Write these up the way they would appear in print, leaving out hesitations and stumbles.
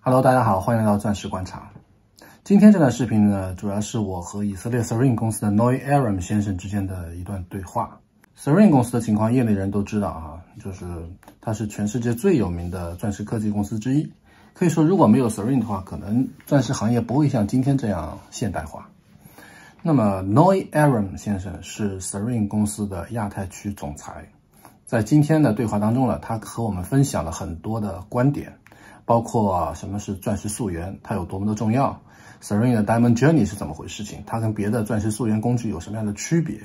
Hello， 大家好，欢迎来到钻石观察。今天这段视频呢，主要是我和以色列 Serene 公司的 Noy Aram 先生之间的一段对话。Serene 公司的情况，业内人都知道啊，就是它是全世界最有名的钻石科技公司之一。可以说，如果没有 Serene 的话，可能钻石行业不会像今天这样现代化。那么 Noy Aram 先生是 Serene 公司的亚太区总裁，在今天的对话当中呢，他和我们分享了很多的观点。包括什么是钻石溯源，它有多么的重要 ，Serene 的 Diamond Journey 是怎么回事情，它跟别的钻石溯源工具有什么样的区别，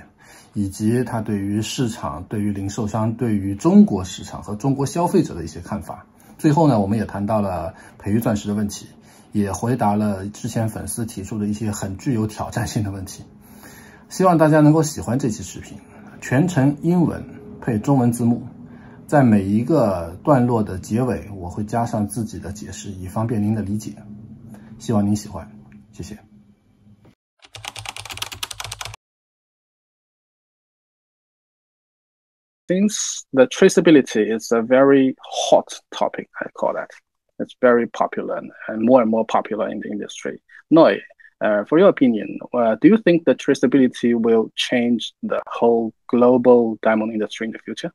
以及它对于市场、对于零售商、对于中国市场和中国消费者的一些看法。最后呢，我们也谈到了培育钻石的问题，也回答了之前粉丝提出的一些很具有挑战性的问题。希望大家能够喜欢这期视频，全程英文配中文字幕。在每一个段落的结尾，我会加上自己的解释，以方便您的理解。希望您喜欢，谢谢。Since the traceability is a very hot topic, I call that. It's very popular and more popular in the industry. Noy, for your opinion, do you think the traceability will change the whole global diamond industry in the future?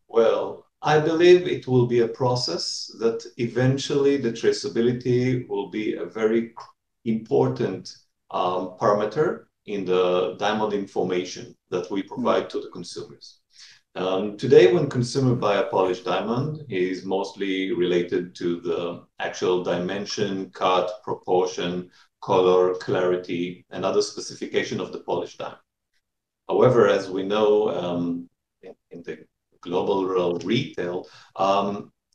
Well, I believe it will be a process that eventually the traceability will be a very important parameter in the diamond information that we provide to the consumers. Today, when consumer buy a polished diamond, it is mostly related to the actual dimension, cut, proportion, color, clarity, and other specification of the polished diamond. However, as we know, in the global retail,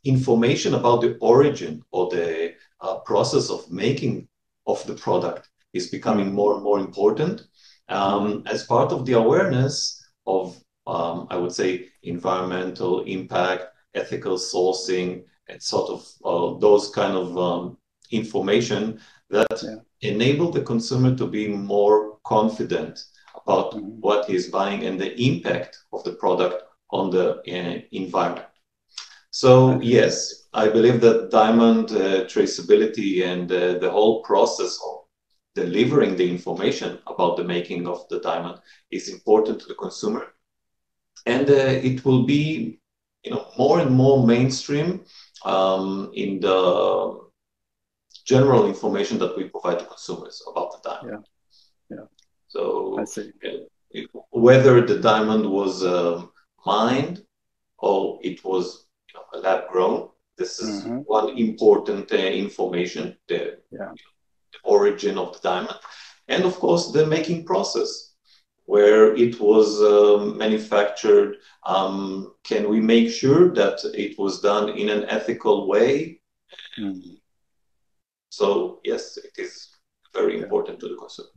information about the origin or the process of making of the product is becoming more and more important as part of the awareness of, I would say, environmental impact, ethical sourcing, and sort of those kind of information that enable the consumer to be more confident about what he's buying and the impact of the product on the environment. So yes, I believe that diamond traceability and the whole process of delivering the information about the making of the diamond is important to the consumer, and it will be, more and more mainstream in the general information that we provide to consumers about the diamond. Yeah. So I see. Whether the diamond was mined or it was lab grown, this is one important information, the origin of the diamond, and of course the making process, where it was manufactured. Can we make sure that it was done in an ethical way? So yes, it is very important to the consumer.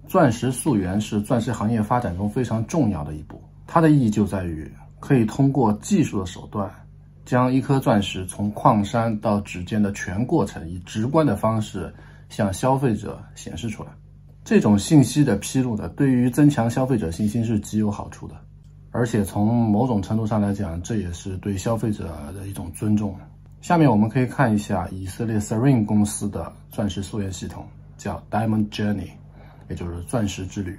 钻石溯源是钻石行业发展中非常重要的一步，它的意义就在于可以通过技术的手段，将一颗钻石从矿山到指尖的全过程，以直观的方式向消费者显示出来。这种信息的披露呢，对于增强消费者信心是极有好处的，而且从某种程度上来讲，这也是对消费者的一种尊重。下面我们可以看一下以色列 Serene 公司的钻石溯源系统，叫 Diamond Journey， 也就是钻石之旅。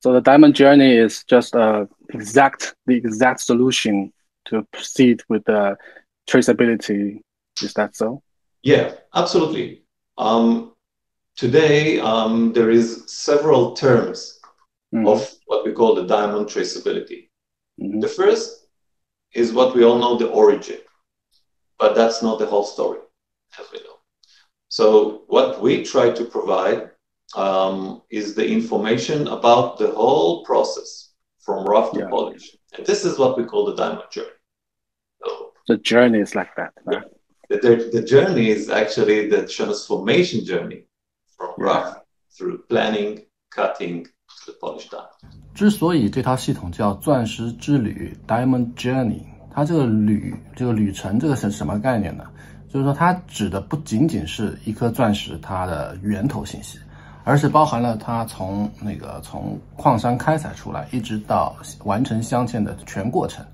So the diamond journey is just the exact solution to proceed with the traceability. Is that so? Yeah, absolutely. Today, there is several terms of what we call the diamond traceability. The first is what we all know, the origin, but that's not the whole story, as we know. So what we try to provide is the information about the whole process from rough to polish. And this is what we call the diamond journey. So the journey is like that. Right? The journey is actually the transformation journey from rough through planning, cutting to the polished diamond. 之所以这套系统叫钻石之旅 Diamond Journey， 它这个旅程这个是什么概念呢？就是说它指的不仅仅是一颗钻石它的源头信息，而是包含了它从矿山开采出来，一直到完成镶嵌的全过程。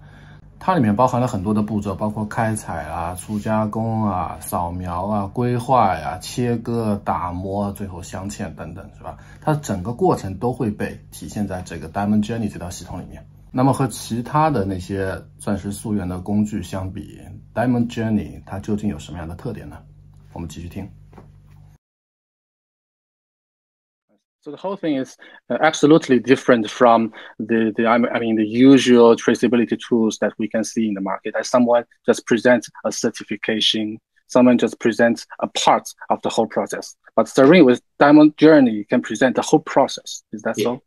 它里面包含了很多的步骤，包括开采啊、初加工啊、扫描啊、规划呀、切割、打磨，最后镶嵌等等，是吧？它整个过程都会被体现在这个 Diamond Journey 这套系统里面。那么和其他的那些钻石溯源的工具相比， Diamond Journey 它究竟有什么样的特点呢？我们继续听。So the whole thing is absolutely different from the usual traceability tools that we can see in the market. As someone just presents a certification, someone just presents a part of the whole process. But Serene with Diamond Journey can present the whole process. Is that so?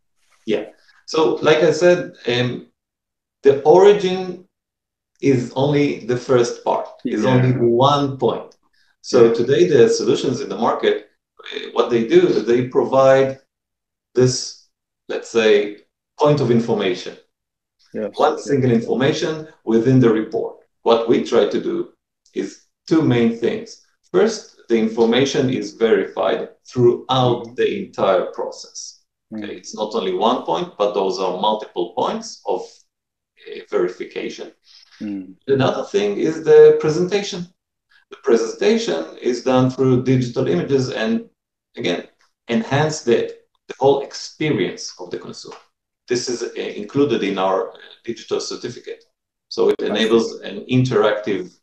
Yeah. So like I said, the origin is only the first part, is only one point. So today the solutions in the market, what they do is they provide this, let's say, point of information. One single information within the report. What we try to do is two main things. First, the information is verified throughout the entire process. Okay, it's not only one point, but those are multiple points of verification. Another thing is the presentation. The presentation is done through digital images and, again, enhance the whole experience of the consumer. This is included in our digital certificate. So it enables an interactive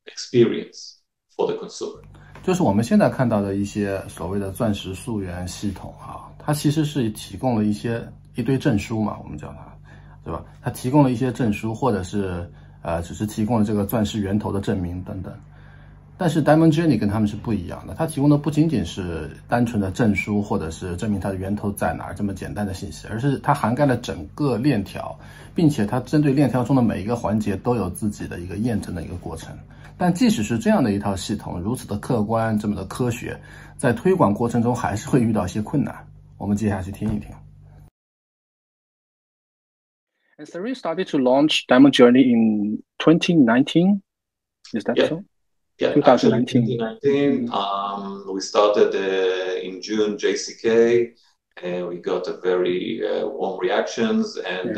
experience for the consumer. 就是我们现在看到的一些所谓的钻石溯源系统啊，它其实是提供了一堆证书嘛，我们叫它，对吧？它提供了一些证书，或者是只是提供了这个钻石源头的证明等等。但是 Diamond Journey 跟他们是不一样的，它提供的不仅仅是单纯的证书，或者是证明它的源头在哪儿这么简单的信息，而是它涵盖了整个链条，并且它针对链条中的每一个环节都有自己的一个验证的一个过程。但即使是这样的一套系统，如此的客观，这么的科学，在推广过程中还是会遇到一些困难。我们接下去听一听。And Serene started to launch Diamond Journey in 2019. Is that so? Yeah, 2019. 2019. We started in June JCK, and we got a very warm reactions. And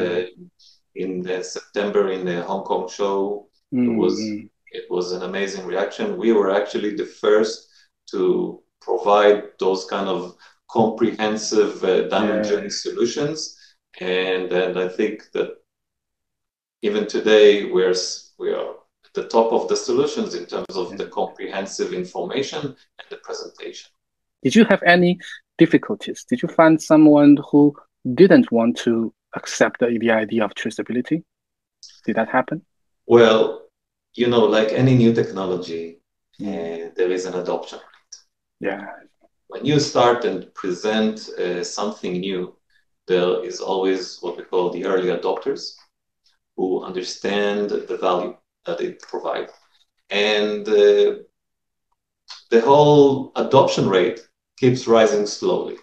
in September in the Hong Kong show, it was an amazing reaction. We were actually the first to provide those kind of comprehensive Diamond Journey solutions, and I think that even today we are the top of the solutions in terms of the comprehensive information and the presentation. Did you have any difficulties? Did you find someone who didn't want to accept the idea of traceability? Did that happen? Well, you know, like any new technology, there is an adoption rate. Yeah. When you start and present something new, there is always what we call the early adopters who understand the value that it provides. And the whole adoption rate keeps rising slowly.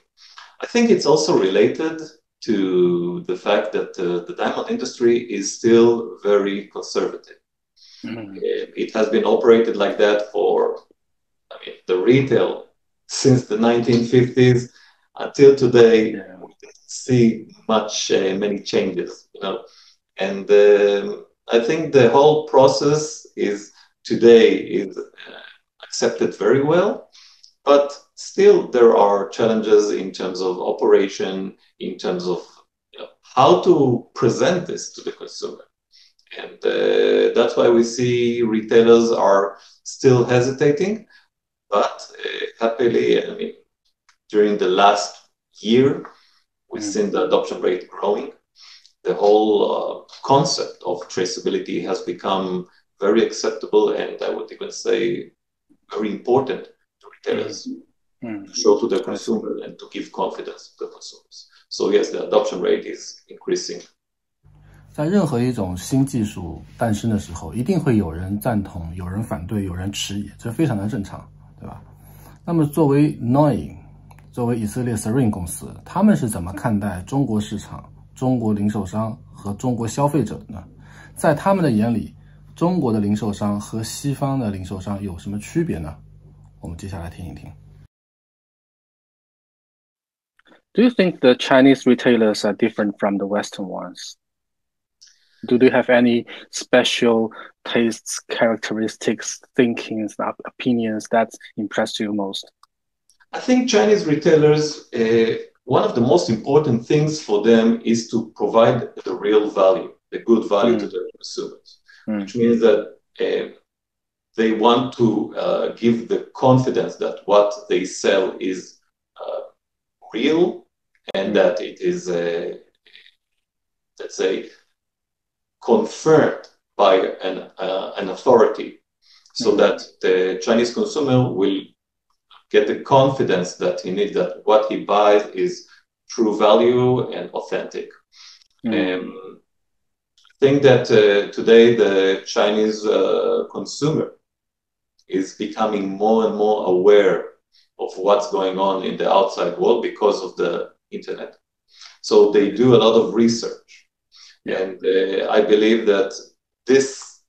I think it's also related to the fact that the diamond industry is still very conservative. It has been operated like that for, the retail since the 1950s until today. We didn't see many changes, you know. And I think the whole process is accepted very well, but still there are challenges in terms of operation, in terms of how to present this to the consumer. And that's why we see retailers are still hesitating, but happily, during the last year, we've seen the adoption rate growing. The whole concept of traceability has become very acceptable, and I would even say very important to retailers to show to the consumer and to give confidence to the consumers. So yes, the adoption rate is increasing. 在任何一种新技术诞生的时候，一定会有人赞同，有人反对，有人迟疑，这非常的正常，对吧？那么作为 NOI， 作为以色列 Serene 公司，他们是怎么看待中国市场、中国零售商和中国消费者的呢？在他们的眼里，中国的零售商和西方的零售商有什么区别呢？我们接下来听一听。Do you think the Chinese retailers are different from the Western ones? Do they have any special tastes, characteristics, thinkings, opinions that impressed you most? I think Chinese retailers, one of the most important things for them is to provide the real value, the good value to their consumers, which means that they want to give the confidence that what they sell is real and that it is, let's say, confirmed by an authority, so that the Chinese consumer will get the confidence that he needs, that what he buys is true value and authentic. I think that today the Chinese consumer is becoming more and more aware of what's going on in the outside world because of the internet. So they do a lot of research. And I believe that this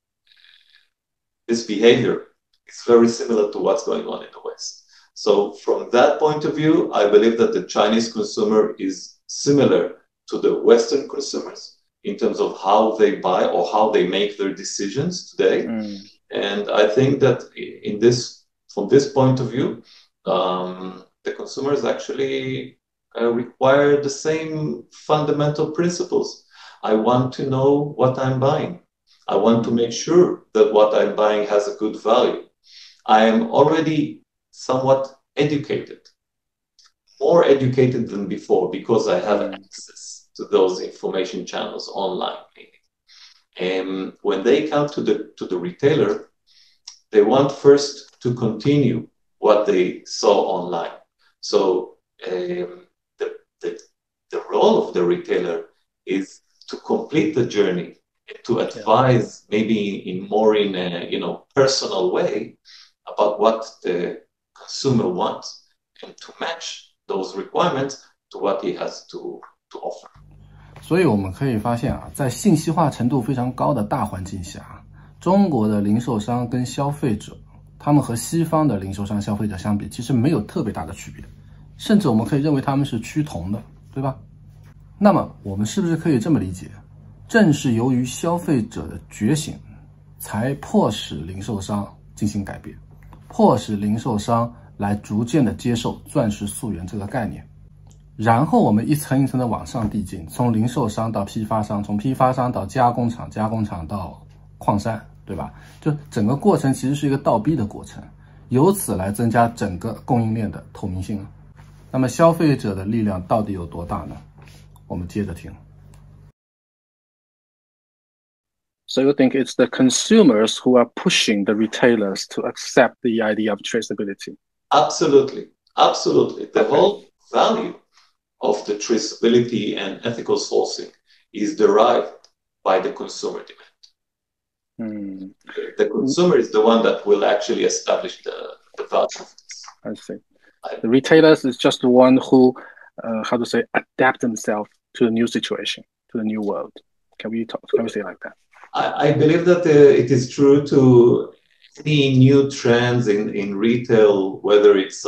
behavior is very similar to what's going on in the West. So from that point of view, I believe that the Chinese consumer is similar to the Western consumers in terms of how they buy or how they make their decisions today. And I think that from this point of view, the consumers actually require the same fundamental principles. I want to know what I'm buying. I want to make sure that what I'm buying has a good value. I am already somewhat educated, more educated than before, because I have access to those information channels online. And when they come to the retailer, they want first to continue what they saw online. So the role of the retailer is to complete the journey, to advise maybe in a personal way about what the consumer wants, and to match those requirements to what he has to offer. 所以我们可以发现啊，在信息化程度非常高的大环境下，中国的零售商跟消费者，他们和西方的零售商消费者相比，其实没有特别大的区别，甚至我们可以认为他们是趋同的，对吧？那么我们是不是可以这么理解？正是由于消费者的觉醒，才迫使零售商进行改变，迫使零售商来逐渐的接受钻石溯源这个概念。然后我们一层一层的往上递进，从零售商到批发商，从批发商到加工厂，加工厂到矿山，对吧？就整个过程其实是一个倒逼的过程，由此来增加整个供应链的透明性。那么消费者的力量到底有多大呢？我们接着听。So you think it's the consumers who are pushing the retailers to accept the idea of traceability? Absolutely. Absolutely. The whole value of the traceability and ethical sourcing is derived by the consumer demand. The consumer is the one that will actually establish the value of this. I see. The retailers is just the one who, adapt themselves to the new situation, to the new world. Can we say like that? I believe that it is true to any new trends in retail, whether it's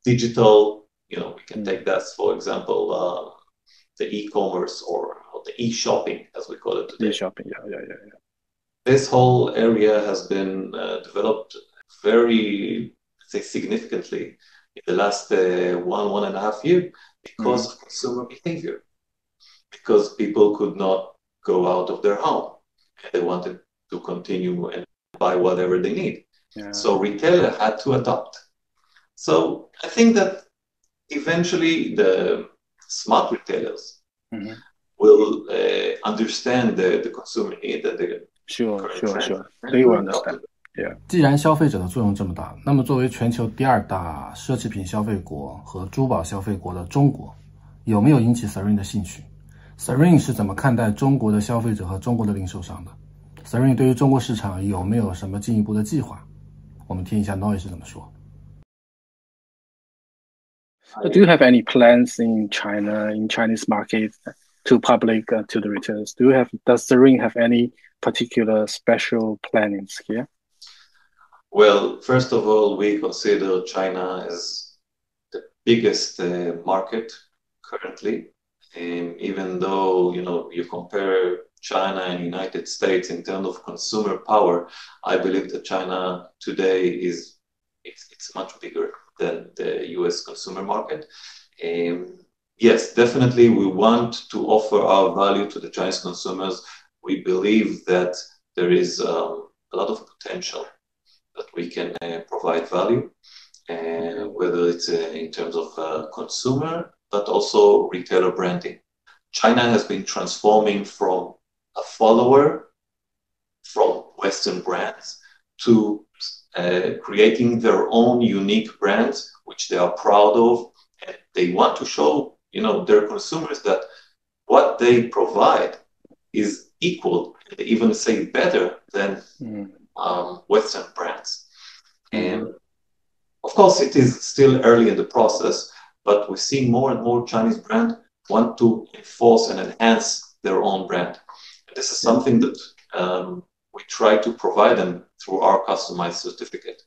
digital, we can take that, for example, the e-commerce or the e-shopping, as we call it today. E-shopping, yeah. This whole area has been developed very, significantly in the last 1.5 years because of consumer behavior. Because people could not go out of their home. They wanted to continue and buy whatever they need. Yeah. So retailer had to adopt. So I think that eventually the smart retailers will understand the consumer need that they Sure. They will understand. Yeah. 既然消费者的作用这么大，那么作为全球第2大奢侈品消费国和珠宝消费国的中国，有没有引起 Serene 的兴趣？Serene 是怎么看待中国的消费者和中国的零售商的 ？Serene 对于中国市场有没有什么进一步的计划？我们听一下 Noy 是怎么说。Do you have any plans in China, in Chinese market, to public, to the retailers? Does Serene have any particular special plannings here? Well, first of all, we consider China as the biggest market currently. Even though, you compare China and United States in terms of consumer power, I believe that China today it's much bigger than the US consumer market. Yes, definitely we want to offer our value to the Chinese consumers. We believe that there is a lot of potential that we can provide value, and whether it's in terms of consumer, but also retailer branding. China has been transforming from a follower from Western brands to creating their own unique brands, which they are proud of, and they want to show, their consumers that what they provide is equal, even say better than Western brands. And of course, it is still early in the process, but we see more and more Chinese brands want to enforce and enhance their own brand. And this is something that we try to provide them through our customized certificate.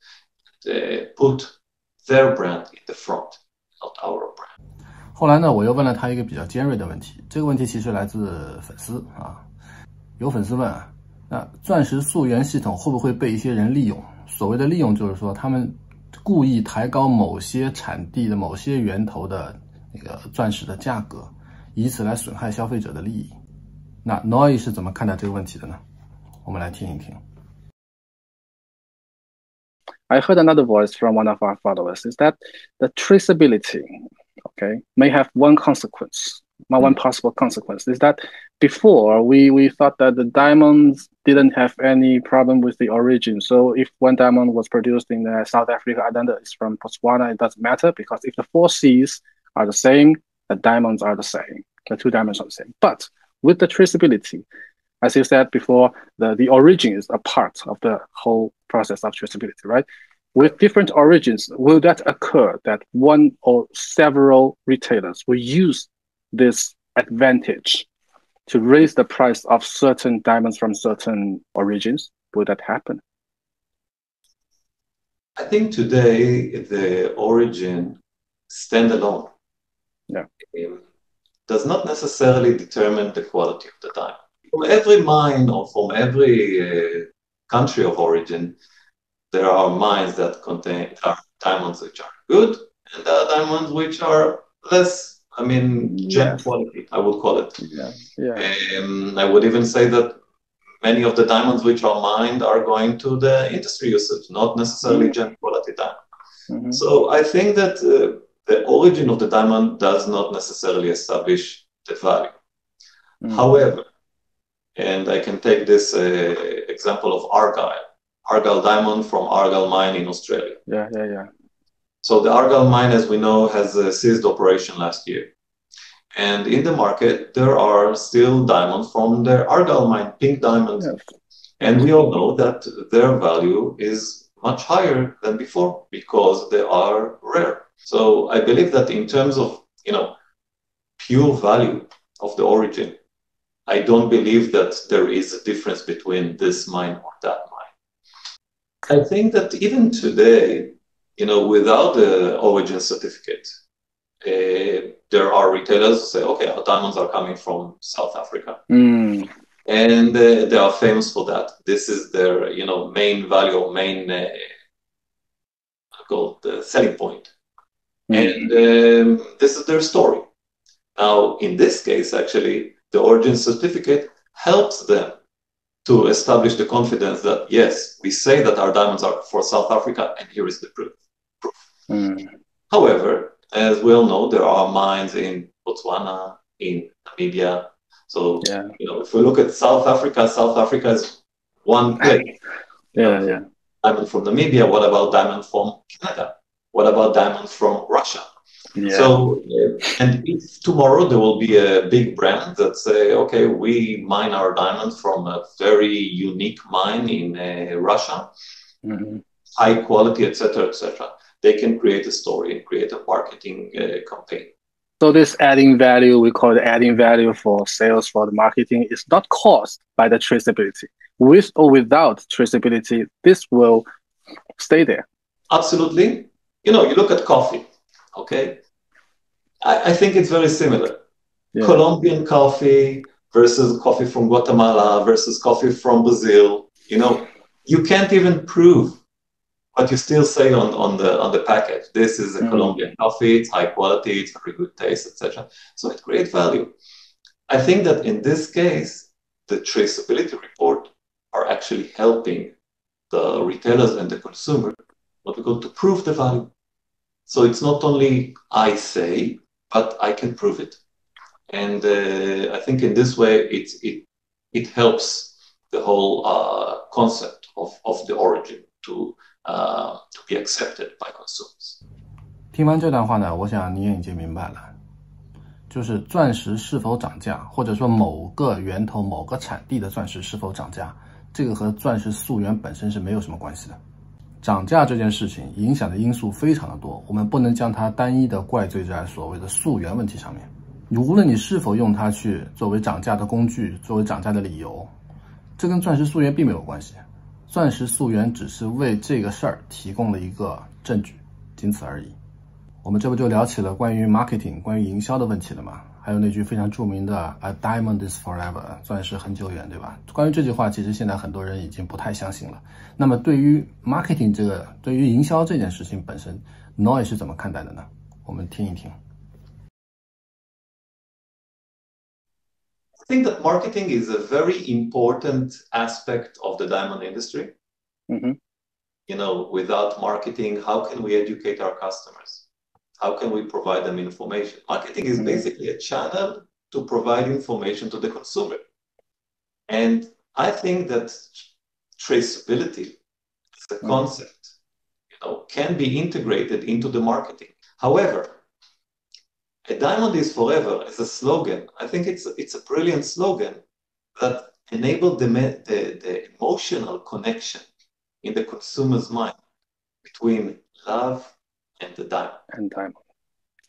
Put their brand in the front, not our brand. 后来呢，我又问了他一个比较尖锐的问题，这个问题其实来自粉丝啊。有粉丝问啊，那钻石溯源系统会不会被一些人利用？所谓的利用就是说，他们故意抬高某些产地的某些源头的那个钻石的价格，以此来损害消费者的利益。那 Noi 是怎么看待这个问题的呢？我们来听一听。I heard another voice from one of our followers is that the traceability, may have one consequence. One possible consequence is that before we thought that the diamonds didn't have any problem with the origin. So if one diamond was produced in South Africa and then it's from Botswana, it doesn't matter because if the 4 Cs are the same, the diamonds are the same. The 2 diamonds are the same. But with the traceability, as you said before, the origin is a part of the whole process of traceability, right? With different origins, will that occur that one or several retailers will use this advantage to raise the price of certain diamonds from certain origins? Will that happen? I think today the origin standalone does not necessarily determine the quality of the diamond. From every mine or from every country of origin, there are mines that contain diamonds which are good, and there are diamonds which are less, gem quality, I would call it. I would even say that many of the diamonds which are mined are going to the industry usage, not necessarily gem quality diamond. So I think that the origin of the diamond does not necessarily establish the value. However, and I can take this example of Argyle diamond from Argyle mine in Australia. So the Argyle mine, as we know, has ceased operation last year. And in the market, there are still diamonds from the Argyle mine, pink diamonds. And we all know that their value is much higher than before because they are rare. So I believe that in terms of, pure value of the origin, I don't believe that there is a difference between this mine or that mine. I think that even today, without the origin certificate, there are retailers who say, okay, our diamonds are coming from South Africa. And they are famous for that. This is their, main value or main selling point. And this is their story. Now, in this case, actually, the origin certificate helps them to establish the confidence that, yes, we say that our diamonds are for South Africa, and here is the proof. However, as we all know, there are mines in Botswana, in Namibia. So, if we look at South Africa is one place. Diamond from Namibia, what about diamond from Canada? What about diamonds from Russia? So, and if tomorrow there will be a big brand that say, okay, we mine our diamonds from a very unique mine in Russia, high quality, etc., they can create a story and create a marketing campaign. So this adding value, we call it adding value for sales, for the marketing, is not caused by the traceability. With or without traceability, this will stay there. Absolutely. You look at coffee, okay? I think it's very similar. Colombian coffee versus coffee from Guatemala versus coffee from Brazil. You can't even prove, but you still say on the package, this is a Colombian coffee, it's high quality, it's very good taste, etc. So it creates value. I think that in this case, the traceability report are actually helping the retailers and the consumer, what we call, to prove the value. So it's not only I say, but I can prove it. And I think in this way, it helps the whole concept of the origin to be accepted by consumers. 听完这段话呢，我想你也已经明白了，就是钻石是否涨价，或者说某个源头、某个产地的钻石是否涨价，这个和钻石溯源本身是没有什么关系的。涨价这件事情影响的因素非常的多，我们不能将它单一的怪罪在所谓的溯源问题上面。无论你是否用它去作为涨价的工具，作为涨价的理由，这跟钻石溯源并没有关系。钻石溯源只是为这个事儿提供了一个证据，仅此而已。我们这不就聊起了关于 marketing、关于营销的问题了吗？还有那句非常著名的 "A diamond is forever"， 钻石很久远，对吧？关于这句话，其实现在很多人已经不太相信了。那么对于 marketing 对于营销这件事情本身 ，Noi 是怎么看待的呢？我们听一听。I think that marketing is a very important aspect of the diamond industry. Without marketing, how can we educate our customers? How can we provide them information? Marketing is basically a channel to provide information to the consumer. And I think that traceability as a concept, can be integrated into the marketing. However, a diamond is forever as a slogan. I think it's a brilliant slogan that enabled the emotional connection in the consumer's mind between love and the diamond.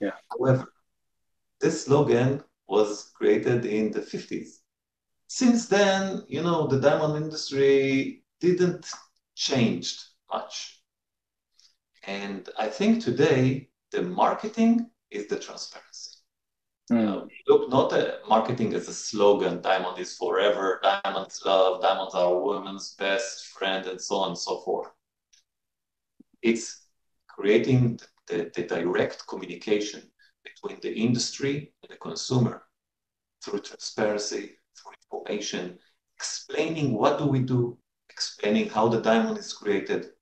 Yeah. However, this slogan was created in the 50s. Since then, the diamond industry didn't change much. And I think today the marketing is the transparency. Look, not marketing as a slogan, diamond is forever, diamonds love, diamonds are a woman's best friend, and so on and so forth. It's creating the direct communication between the industry and the consumer through transparency, through information, explaining what do we do, explaining how the diamond is created.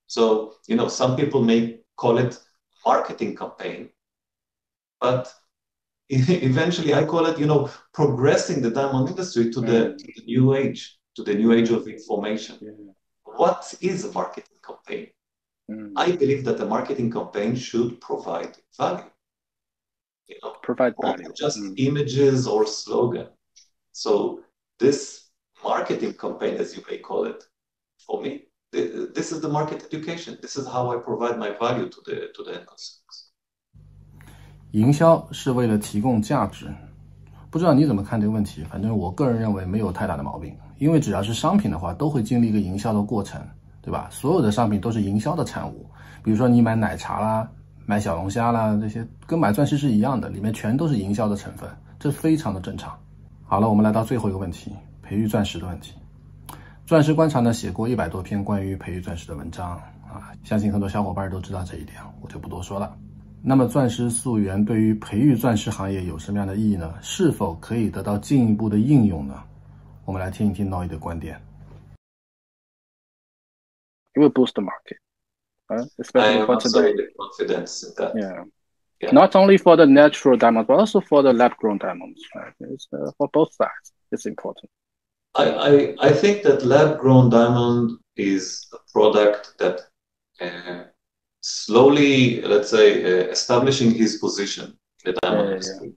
So, some people may call it marketing campaign, but eventually I call it, progressing the diamond industry to the new age, of information. Yeah. What is a marketing campaign? I believe that the marketing campaign should provide value. Provide value. Not just images or slogan. So this marketing campaign, as you may call it, for me, this is the market education. This is how I provide my value to the end consumers. 营销是为了提供价值，不知道你怎么看这个问题？反正我个人认为没有太大的毛病，因为只要是商品的话，都会经历一个营销的过程，对吧？所有的商品都是营销的产物。比如说你买奶茶啦，买小龙虾啦，这些跟买钻石是一样的，里面全都是营销的成分，这非常的正常。好了，我们来到最后一个问题，培育钻石的问题。钻石观察呢写过100多篇关于培育钻石的文章啊，相信很多小伙伴都知道这一点，我就不多说了。那么钻石溯源对于培育钻石行业有什么样的意义呢？是否可以得到进一步的应用呢？我们来听一听 Noi 的观点。It will boost the market, especially for today. Confidence in that. Yeah. Not only for the natural diamonds, but also for the lab-grown diamonds. Right? It's, for both sides, it's important. I think that lab-grown diamond is a product that slowly, let's say, establishing his position in the diamond industry.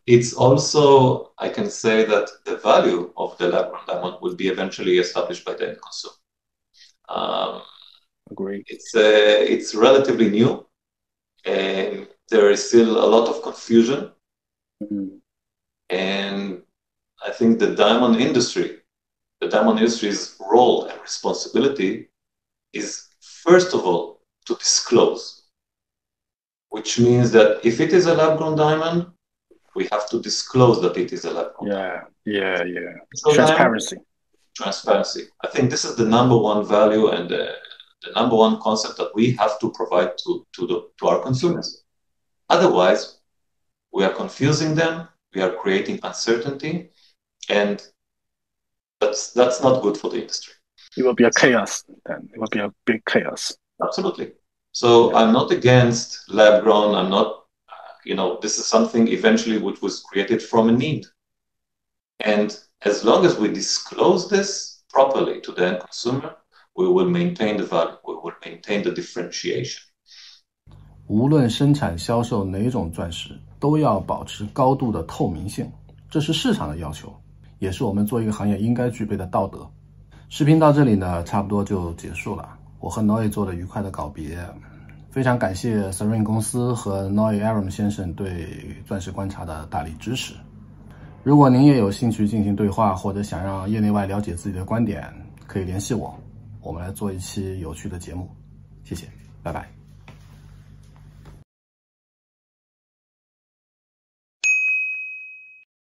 It's also, I can say that the value of the lab-grown diamond will be eventually established by the end consumer. Agree. It's relatively new, and there is still a lot of confusion. And I think the diamond industry's role and responsibility is, first of all, to disclose, which means that if it is a lab-grown diamond, we have to disclose that it is a lab grown diamond. Yeah. So Transparency. Transparency. I think this is the number one value and the number one concept that we have to provide to our consumers. Otherwise, we are confusing them, we are creating uncertainty, and that's not good for the industry. It will be a chaos then. It will be a big chaos. Absolutely. So I'm not against lab grown. I'm not, this is something eventually which was created from a need. And as long as we disclose this properly to the end consumer, we will maintain the value, we will maintain the differentiation. 无论生产销售哪种钻石，都要保持高度的透明性，这是市场的要求，也是我们做一个行业应该具备的道德。视频到这里呢，差不多就结束了。我和 Noy 做了愉快的告别，非常感谢 Serene 公司和 Noy Aram 先生对钻石观察的大力支持。如果您也有兴趣进行对话，或者想让业内外了解自己的观点，可以联系我，我们来做一期有趣的节目。谢谢，拜拜。